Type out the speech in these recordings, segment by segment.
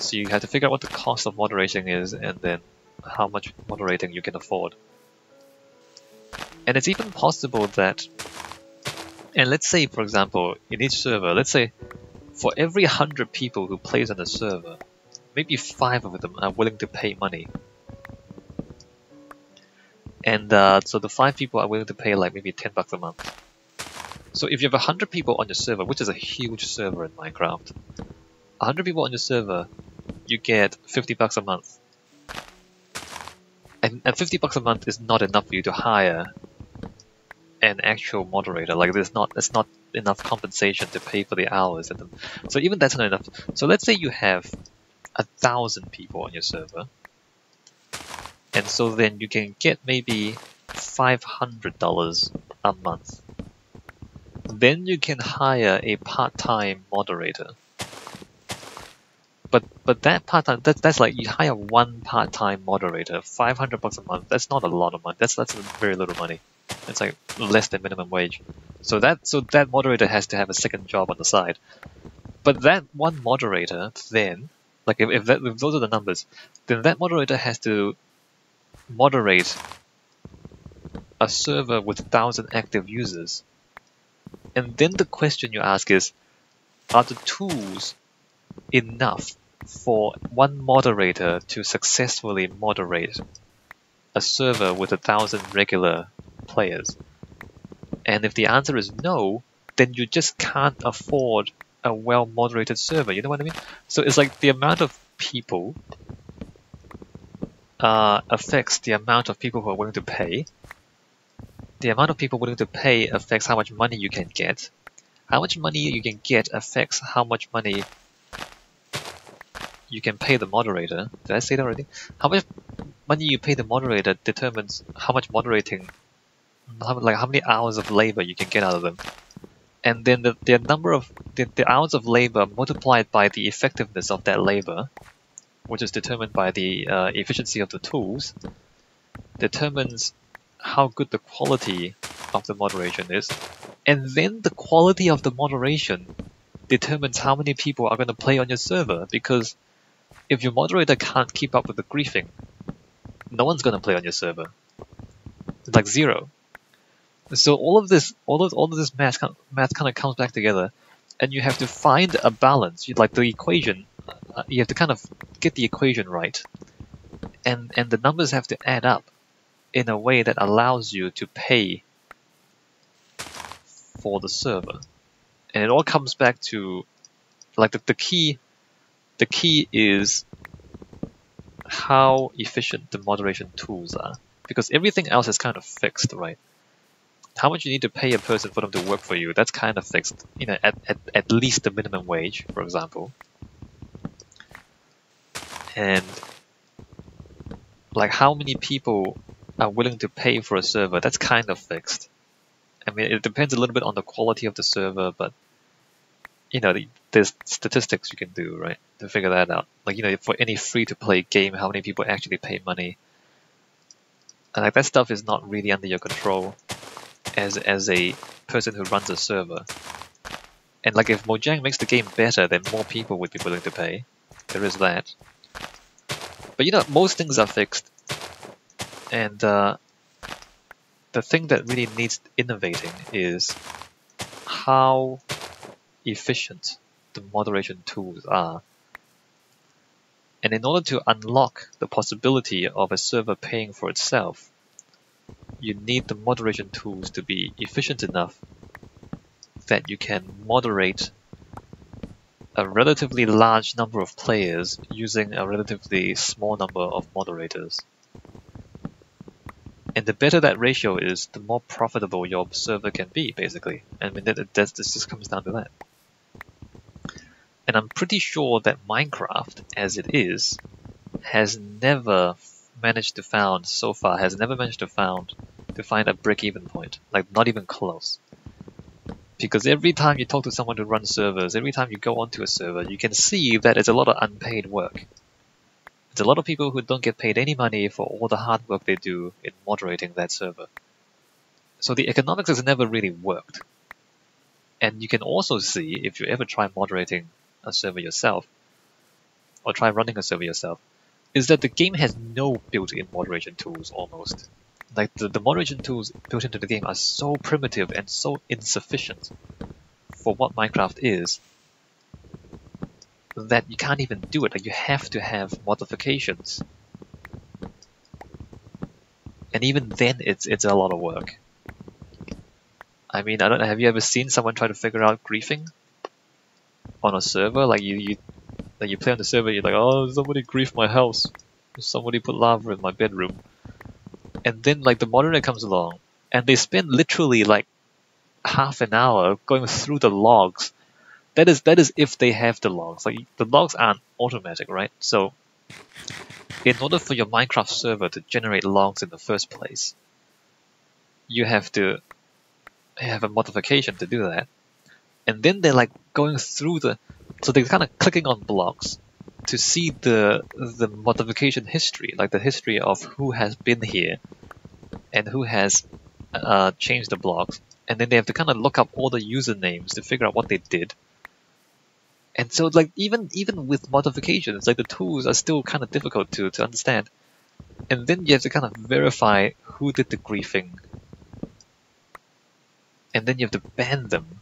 So you have to figure out what the cost of moderating is and then how much moderating you can afford. And it's even possible that, and let's say for example, in each server, let's say for every 100 people who plays on a server, maybe 5 of them are willing to pay money. And so the 5 people are willing to pay like maybe $10 a month. So if you have 100 people on your server, which is a huge server in Minecraft, 100 people on your server, you get $50 a month. And $50 a month is not enough for you to hire an actual moderator. Like it's not enough compensation to pay for the hours. So even that's not enough. So let's say you have 1,000 people on your server, and so then you can get maybe $500 a month. Then you can hire a part-time moderator. But that part-time, that's like you hire one part-time moderator, $500 a month. That's not a lot of money. That's very little money. It's like less than minimum wage. So that moderator has to have a second job on the side. But that one moderator then, like if those are the numbers, then that moderator has to moderate a server with 1,000 active users. And then the question you ask is, are the tools enough for one moderator to successfully moderate a server with 1,000 regular players? And if the answer is no, then you just can't afford a well-moderated server, you know what I mean? So it's like the amount of people affects the amount of people who are willing to pay. The amount of people willing to pay affects how much money you can get. How much money you can get affects how much money you can pay the moderator. Did I say that already? How much money you pay the moderator determines how much moderating, how many hours of labor you can get out of them. And then the number of the hours of labor multiplied by the effectiveness of that labor, which is determined by the efficiency of the tools, determines how good the quality of the moderation is. And then the quality of the moderation determines how many people are going to play on your server, because if your moderator can't keep up with the griefing, no one's going to play on your server. It's like zero. So all of this math kind of comes back together, and you have to find a balance. Like the equation, you have to kind of get the equation right, and the numbers have to add up in a way that allows you to pay for the server. And it all comes back to like the key is how efficient the moderation tools are, because everything else is kind of fixed, right? How much you need to pay a person for them to work for you, that's kind of fixed, you know, at least the minimum wage, for example. And like how many people are willing to pay for a server, that's kind of fixed. I mean, it depends a little bit on the quality of the server, but you know, there's statistics you can do, right, to figure that out. Like, you know, for any free-to-play game, how many people actually pay money. And like that stuff is not really under your control as a person who runs a server. And like if Mojang makes the game better, then more people would be willing to pay. There is that. But you know, most things are fixed. And the thing that really needs innovating is how efficient the moderation tools are. And in order to unlock the possibility of a server paying for itself, you need the moderation tools to be efficient enough that you can moderate a relatively large number of players using a relatively small number of moderators. And the better that ratio is, the more profitable your server can be, basically. I mean, this just comes down to that. And I'm pretty sure that Minecraft, as it is, has never managed to find a break-even point. Like, not even close. Because every time you talk to someone who runs servers, every time you go onto a server, you can see that it's a lot of unpaid work. It's a lot of people who don't get paid any money for all the hard work they do in moderating that server. So the economics has never really worked. And you can also see, if you ever try moderating a server yourself, or try running a server yourself, is that the game has no built-in moderation tools almost. Like the moderation tools built into the game are so primitive and so insufficient for what Minecraft is that you can't even do it. Like you have to have modifications. And even then it's a lot of work. I mean, I don't know, have you ever seen someone try to figure out griefing on a server? Like you play on the server, you're like, oh, somebody griefed my house. Somebody put lava in my bedroom. And then like the moderator comes along and they spend literally like half an hour going through the logs. That is if they have the logs. Like the logs aren't automatic, right? So in order for your Minecraft server to generate logs in the first place, you have to have a modification to do that. And then they're like going through so they're kind of clicking on blocks to see the modification history, like the history of who has been here and who has changed the blocks. And then they have to kind of look up all the usernames to figure out what they did. And so like even with modifications, like the tools are still kind of difficult to understand. And then you have to kind of verify who did the griefing. And then you have to ban them.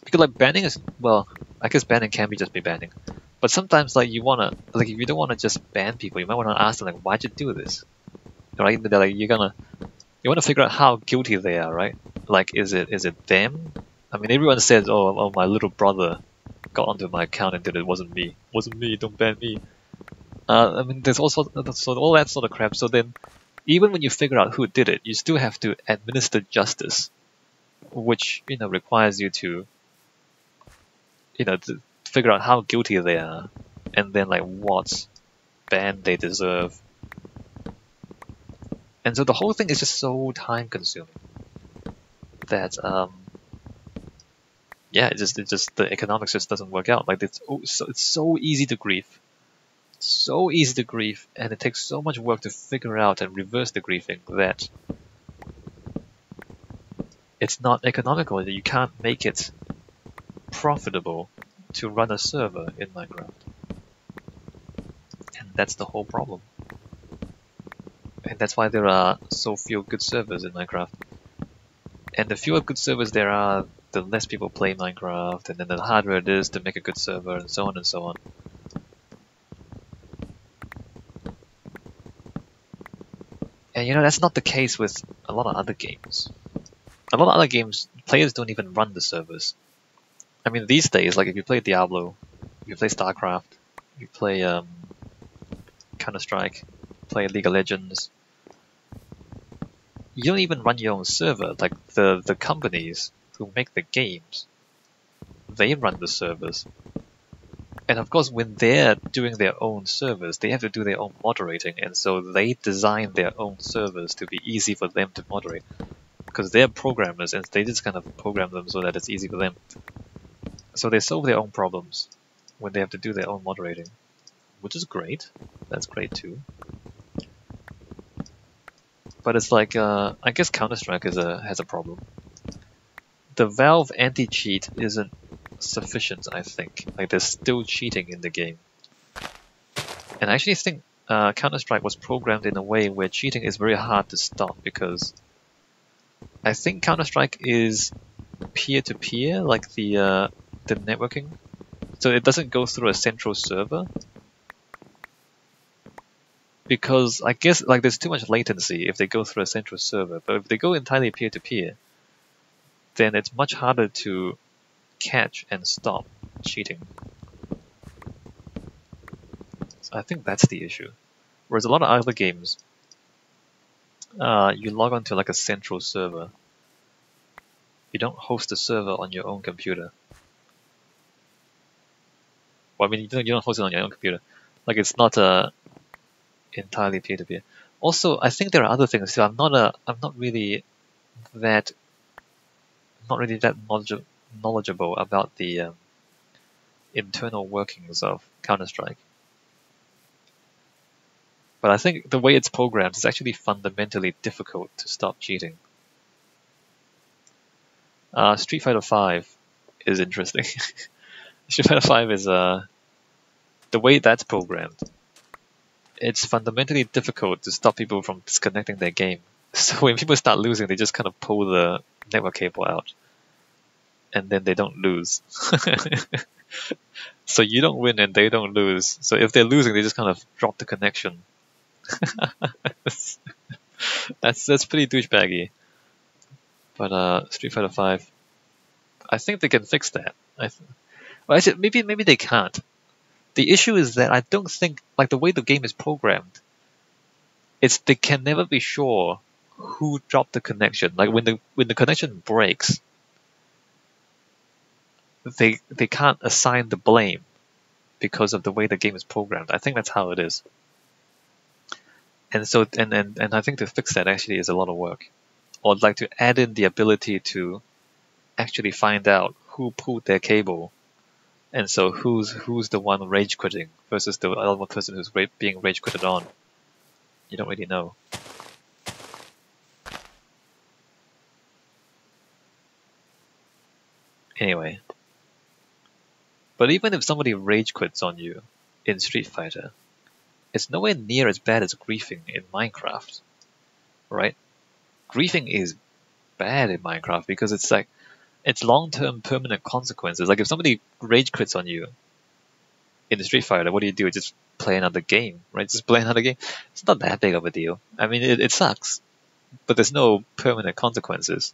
Because like banning is, well, I guess banning can be just be banning. But sometimes like you wanna, like if you don't wanna just ban people, you might wanna ask them like, why'd you do this? Right? They're like, you wanna figure out how guilty they are, right? Like is it them? I mean, everyone says, oh, my little brother got onto my account and did it. It wasn't me. It wasn't me. Don't ban me. I mean, there's also all that sort of crap. So then, even when you figure out who did it, you still have to administer justice, which requires you to to figure out how guilty they are, and then like what ban they deserve. And so the whole thing is just so time consuming that yeah, it just the economics just doesn't work out. Like it's so easy to grief. So easy to grief, and it takes so much work to figure out and reverse the griefing that it's not economical. That you can't make it profitable to run a server in Minecraft. And that's the whole problem. And that's why there are so few good servers in Minecraft. And the fewer good servers there are, the less people play Minecraft, and then the harder it is to make a good server, and so on and so on. And that's not the case with a lot of other games. A lot of other games, players don't even run the servers. I mean, these days, like if you play Diablo, if you play StarCraft, if you play Counter-Strike, play League of Legends, you don't even run your own server. Like the companies who make the games, they run the servers. And of course, when they're doing their own servers, they have to do their own moderating, and so they design their own servers to be easy for them to moderate. Because they're programmers, and they just kind of program them so that it's easy for them. So they solve their own problems when they have to do their own moderating, which is great. That's great too. But it's like, I guess Counter-Strike has a problem. The Valve anti-cheat isn't sufficient, I think. Like there's still cheating in the game. And I actually think Counter-Strike was programmed in a way where cheating is very hard to stop, because I think Counter-Strike is peer-to-peer, like the networking. So it doesn't go through a central server. Because I guess like there's too much latency if they go through a central server, but if they go entirely peer-to-peer, then it's much harder to catch and stop cheating. So I think that's the issue. Whereas a lot of other games, you log on to like a central server. You don't host a server on your own computer. Well, I mean, you don't host it on your own computer. Like it's not entirely peer-to-peer. Also, I think there are other things too. I'm not really that knowledgeable about the internal workings of Counter-Strike. But I think the way it's programmed is actually fundamentally difficult to stop cheating. Street Fighter V is interesting. Street Fighter 5 is the way that's programmed. It's fundamentally difficult to stop people from disconnecting their game. So when people start losing, they just kind of pull the network cable out, and then they don't lose. So you don't win and they don't lose. So if they're losing, they just kind of drop the connection. That's pretty douchebaggy. But Street Fighter 5, I think they can fix that. Well, actually, maybe they can't. The issue is that I don't think, like the way the game is programmed, they can never be sure who dropped the connection. Like when the connection breaks, they can't assign the blame because of the way the game is programmed. I think that's how it is. And so and I think to fix that actually is a lot of work. Or I'd like to add in the ability to actually find out who pulled their cable, and so who's the one rage quitting versus the other person who's being rage quitted on. You don't really know. Anyway, but even if somebody rage quits on you in Street Fighter, it's nowhere near as bad as griefing in Minecraft, right? Griefing is bad in Minecraft because it's long-term permanent consequences. Like if somebody rage quits on you in the Street Fighter, what do? Just play another game, right? Just play another game. It's not that big of a deal. I mean, it sucks, but there's no permanent consequences.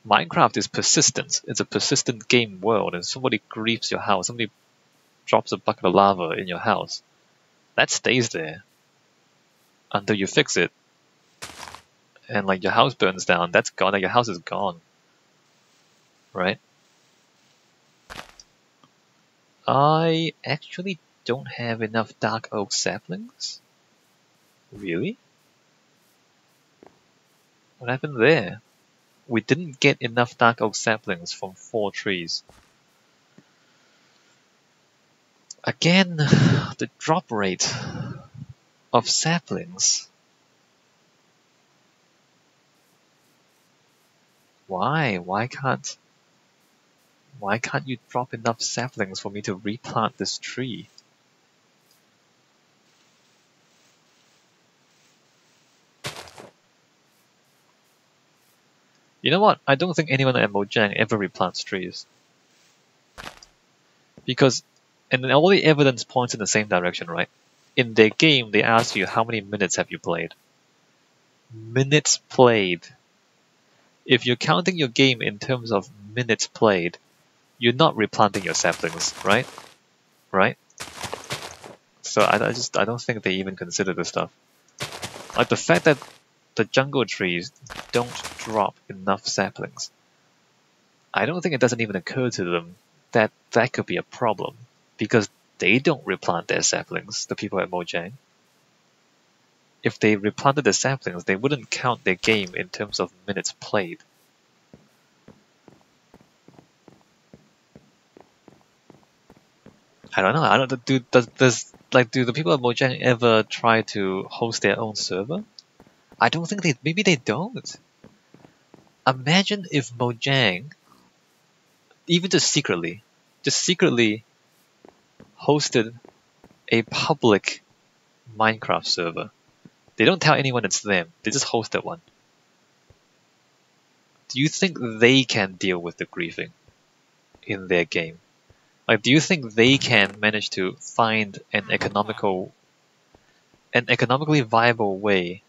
Minecraft is persistent. It's a persistent game world, and somebody griefs your house, somebody drops a bucket of lava in your house, that stays there until you fix it. And like your house burns down, that's gone. Like your house is gone, right? I actually don't have enough dark oak saplings. Really? What happened there? We didn't get enough dark oak saplings from 4 trees. Again, the drop rate of saplings. Why? Why can't you drop enough saplings for me to replant this tree? You know what? I don't think anyone at Mojang ever replants trees. Because, and all the evidence points in the same direction, right? In their game, they ask you how many minutes have you played. Minutes played. If you're counting your game in terms of minutes played, you're not replanting your saplings, right? Right? So I don't think they even consider this stuff. Like the fact that the jungle trees don't drop enough saplings, I don't think it doesn't even occur to them that that could be a problem, because they don't replant their saplings, the people at Mojang. If they replanted the saplings, they wouldn't count their game in terms of minutes played. I don't know. I don't do the people at Mojang ever try to host their own server? I don't think maybe they don't. Imagine if Mojang, even just secretly hosted a public Minecraft server. They don't tell anyone it's them. They just hosted one. Do you think they can deal with the griefing in their game? Like, do you think they can manage to find an economically viable way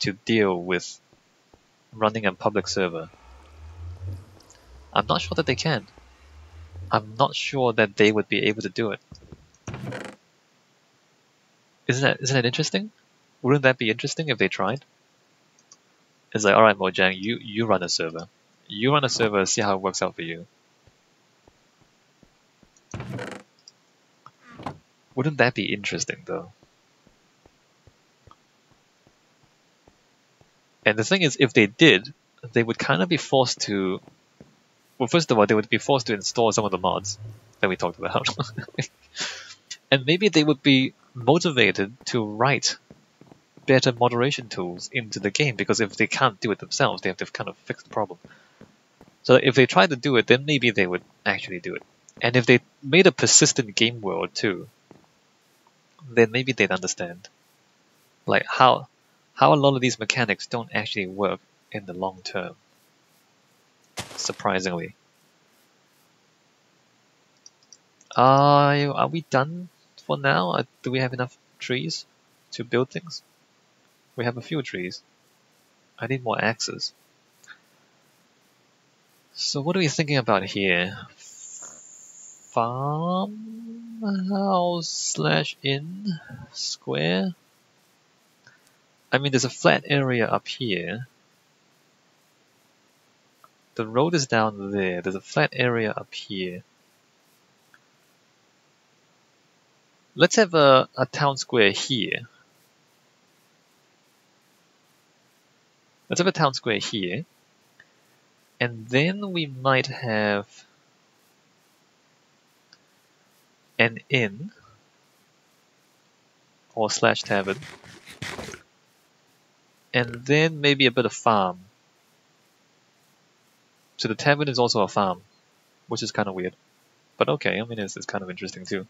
to deal with running a public server? I'm not sure that they can. I'm not sure that they would be able to do it. Isn't that interesting? Wouldn't that be interesting if they tried? It's like, alright Mojang, you run a server. You run a server, see how it works out for you. Wouldn't that be interesting though? And the thing is, if they did, they would kind of be forced to... Well, first of all, they would be forced to install some of the mods that we talked about. And maybe they would be motivated to write better moderation tools into the game, because if they can't do it themselves, they have to kind of fix the problem. So if they try to do it, then maybe they would actually do it. And if they made a persistent game world too, then maybe they'd understand. Like how a lot of these mechanics don't actually work in the long term. Surprisingly. Are we done for now? Do we have enough trees to build things? We have a few trees. I need more axes. So what are we thinking about here? Farmhouse / inn square? I mean, there's a flat area up here. The road is down there. There's a flat area up here. Let's have a town square here. Let's have a town square here. And then we might have an inn or / tavern. And then maybe a bit of farm. So the tavern is also a farm, which is kind of weird. But okay, I mean, it's kind of interesting too.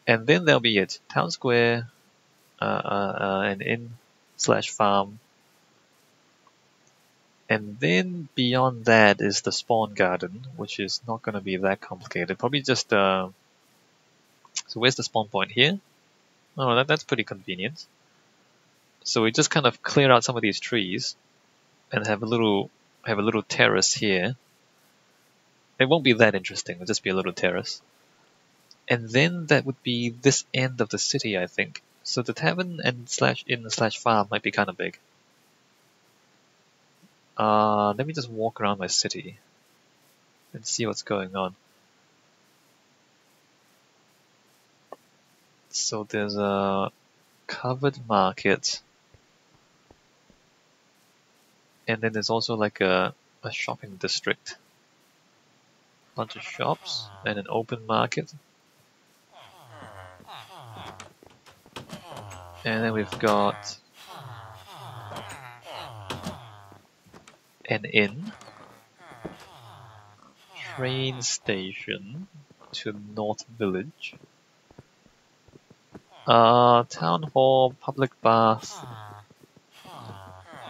And then there'll be it. Town square, an inn / farm. And then beyond that is the spawn garden, which is not going to be that complicated. Probably just, so where's the spawn point here? Oh, that's pretty convenient. So we just kind of clear out some of these trees and have a little terrace here. It won't be that interesting, it'll just be a little terrace. And then that would be this end of the city, I think. So the tavern and / inn / farm might be kind of big. Let me just walk around my city and see what's going on. So there's a covered market. And then there's also like a shopping district. Bunch of shops and an open market. And then we've got an inn, train station to North Village, town hall, public bath.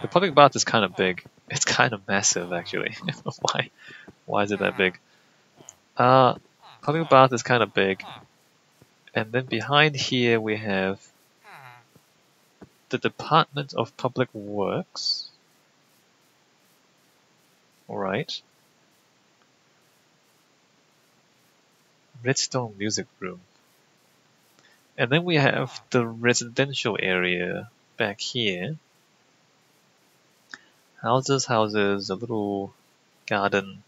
The public bath is kind of big. It's kind of massive, actually. Why is it that big? Public bath is kind of big. And then behind here we have the Department of Public Works. Alright. Redstone Music Room. And then we have the residential area back here. Houses, a little garden,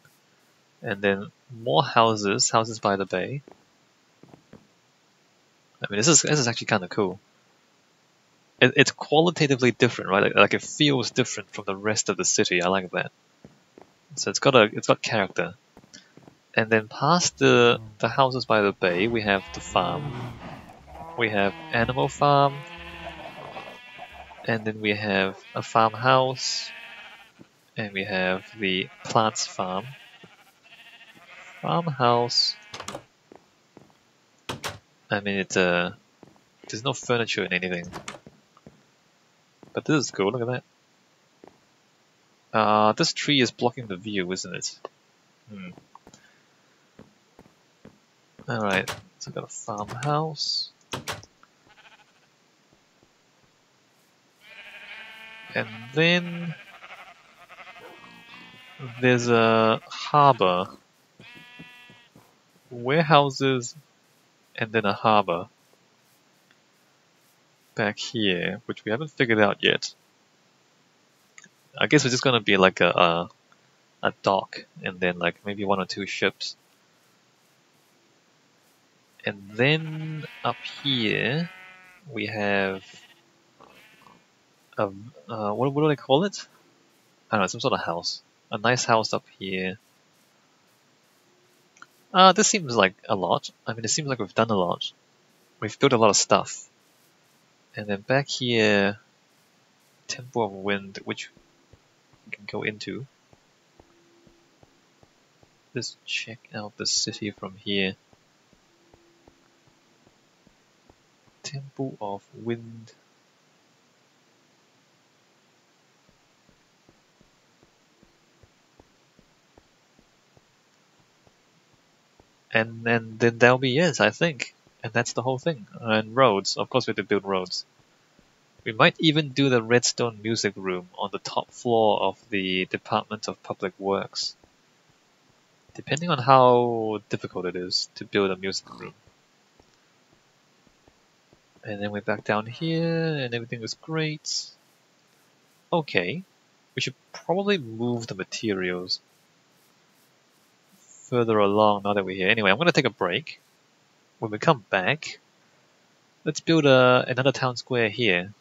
and then more houses by the bay. I mean, this is actually kind of cool. It's qualitatively different, right? Like it feels different from the rest of the city. I like that. So it's got character. And then past the houses by the bay, we have the farm. We have animal farm, and then we have a farmhouse, and we have the plants farm. Farmhouse. I mean, there's no furniture in anything. But this is cool, look at that. This tree is blocking the view, isn't it? Alright, so I've got a farmhouse. And then there's a harbor. Warehouses and then a harbor. Back here, which we haven't figured out yet. I guess it's just gonna be like a dock and then like maybe 1 or 2 ships. And then up here we have a what do they call it? I don't know, some sort of house. A nice house up here. This seems like a lot. I mean, it seems like we've done a lot. We've built a lot of stuff. And then back here, Temple of Wind, which we can go into. Let's check out the city from here. Temple of Wind. And then that'll be it, I think. And that's the whole thing. And roads. Of course we have to build roads. We might even do the redstone music room on the top floor of the Department of Public Works. Depending on how difficult it is to build a music room. And then we're back down here, and everything was great. Okay, we should probably move the materials further along now that we're here. Anyway, I'm going to take a break. When we come back, let's build another town square here.